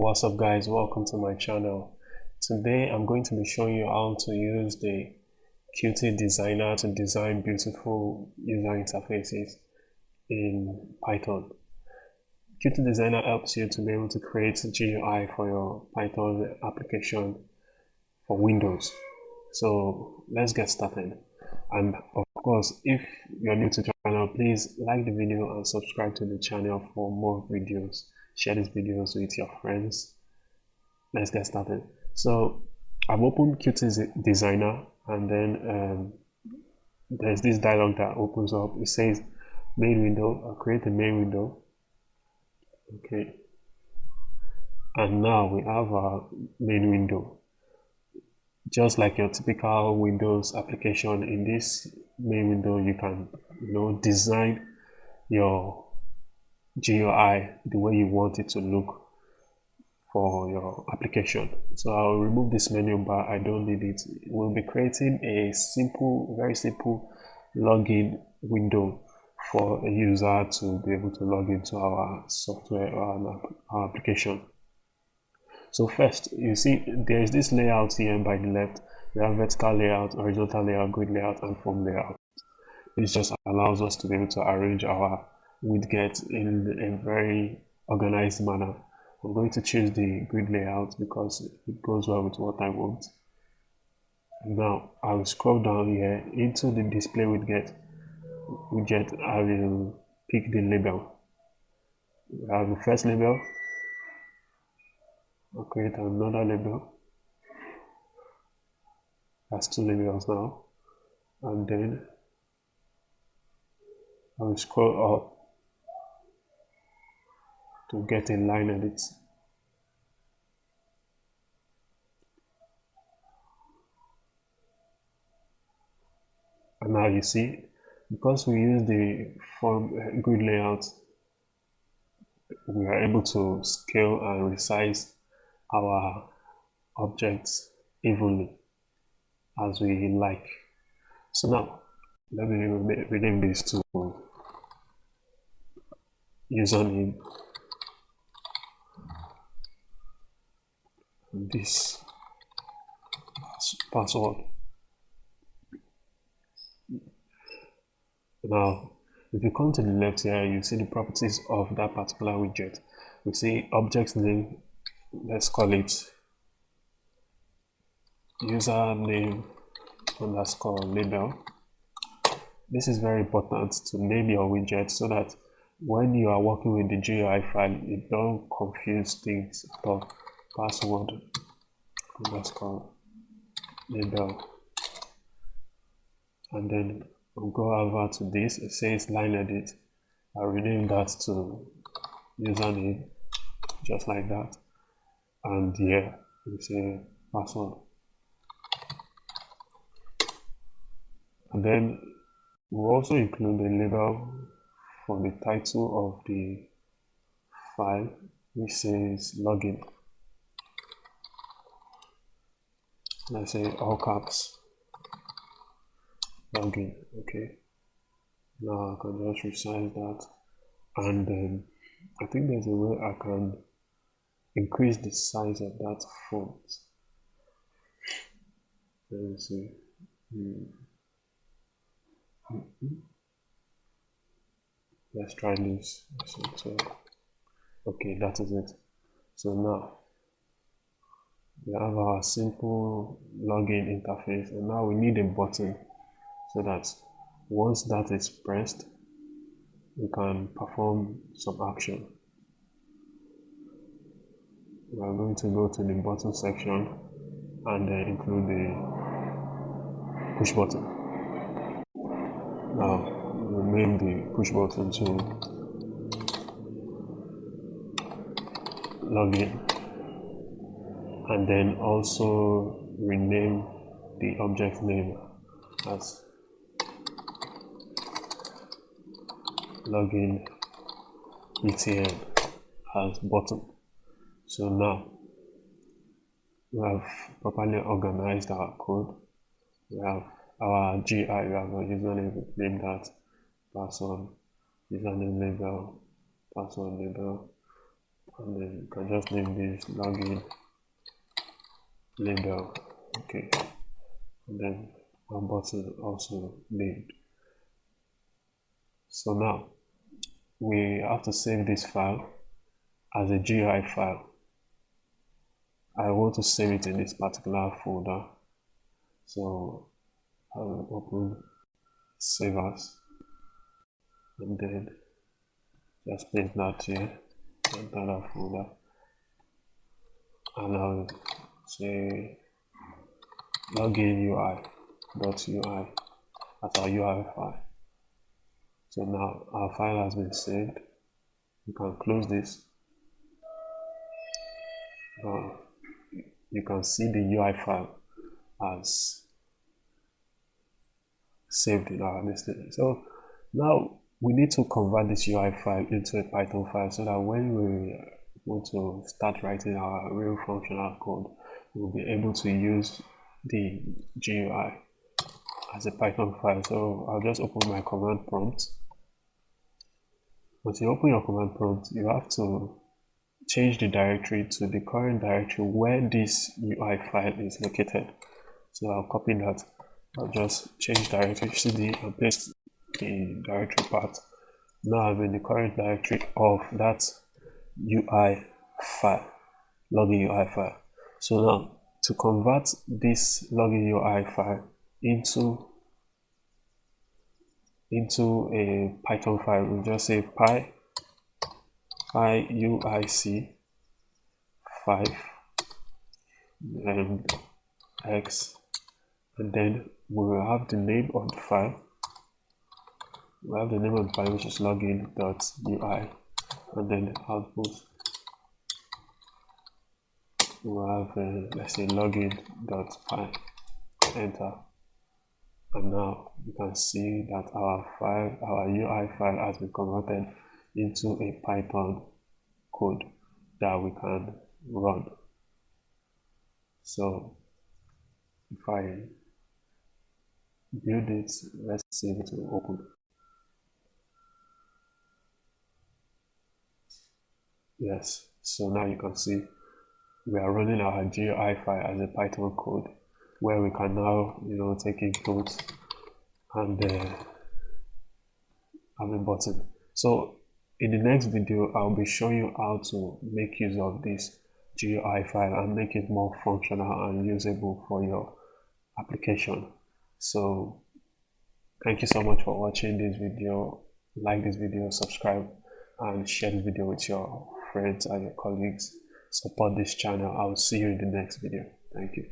What's up guys, welcome to my channel. Today I'm going to be showing you how to use the Qt designer to design beautiful user interfaces in Python. Qt designer helps you to be able to create a GUI for your Python application for Windows. So let's get started. And of course, if you're new to the channel, please like the video and subscribe to the channel for more videos. Share these videos with your friends. Let's get started. So I've opened Qt designer, and then there's this dialog that opens up. It says main window. I'll create a main window. Okay, and now we have our main window. Just like your typical Windows application, in this main window you can design your GUI the way you want it to look for your application. So I'll remove this menu bar, I don't need it. We'll be creating a very simple login window for a user to be able to log into our software or our application. So first, you see there is this layout here by the left. We have vertical layout, horizontal layout, grid layout, and form layout. This just allows us to be able to arrange our widgets in a very organized manner. I'm going to choose the grid layout because it goes well with what I want. Now I will scroll down here into the display widget. I will pick the label. We have the first label. I'll create another label. That's two labels now. And then I will scroll up to get a line edit. And now you see, because we use the form grid layout, we are able to scale and resize our objects evenly as we like. So now let me rename this to username, this password. Now if you come to the left here, you see the properties of that particular widget. We see object name, let's call it username underscore label. This is very important to name your widget so that when you are working with the GUI file, it don't confuse things at all. Password underscore label, and then we'll go over to this. It says line edit. I'll rename that to username, just like that. And here we say password. And then we'll also include a label for the title of the file, which says login. Let's say all caps login. Okay, now I can just resize that, and then I think there's a way I can increase the size of that font. Let me see. Let's try this. So okay, that is it. So now we have our simple login interface, and now we need a button so that once that is pressed, we can perform some action. We are going to go to the button section and include the push button. Now we'll name the push button to login, and then also rename the object name as login Pt1 as button. So now we have properly organized our code. We have our GUI, we have a username, name that, password, username label, password label, and then you can just name this login label. Okay, and then one button also named. So now we have to save this file as a GUI file. I want to save it in this particular folder, so I will open save as, and then just place that here, another folder, and I'll say login UI.ui as our UI file. So now our file has been saved. You can close this. Now you can see the UI file as saved in our listing. So now we need to convert this UI file into a Python file so that when we want to start writing our real functional code, we'll be able to use the GUI as a Python file. So I'll just open my command prompt. Once you open your command prompt, you have to change the directory to the current directory where this UI file is located. So I'll copy that. I'll just change directory cd and paste the directory path. Now I'm in the current directory of that UI file, login UI file. So now to convert this login UI file into a Python file, we'll just say PyUIC 5 and x, and then we will have the name of the file. We have the name of the file, which is login.ui, and then the output we'll have let's say login.py. Enter, and now you can see that our UI file has been converted into a Python code that we can run. So if I build it, let's see if it will open. Yes, so now you can see we are running our GUI file as a Python code where we can now take input and have a button. So in the next video, I'll be showing you how to make use of this GUI file and make it more functional and usable for your application. So thank you so much for watching this video. Like this video, subscribe, and share this video with your friends and your colleagues. Support this channel. I'll see you in the next video. Thank you.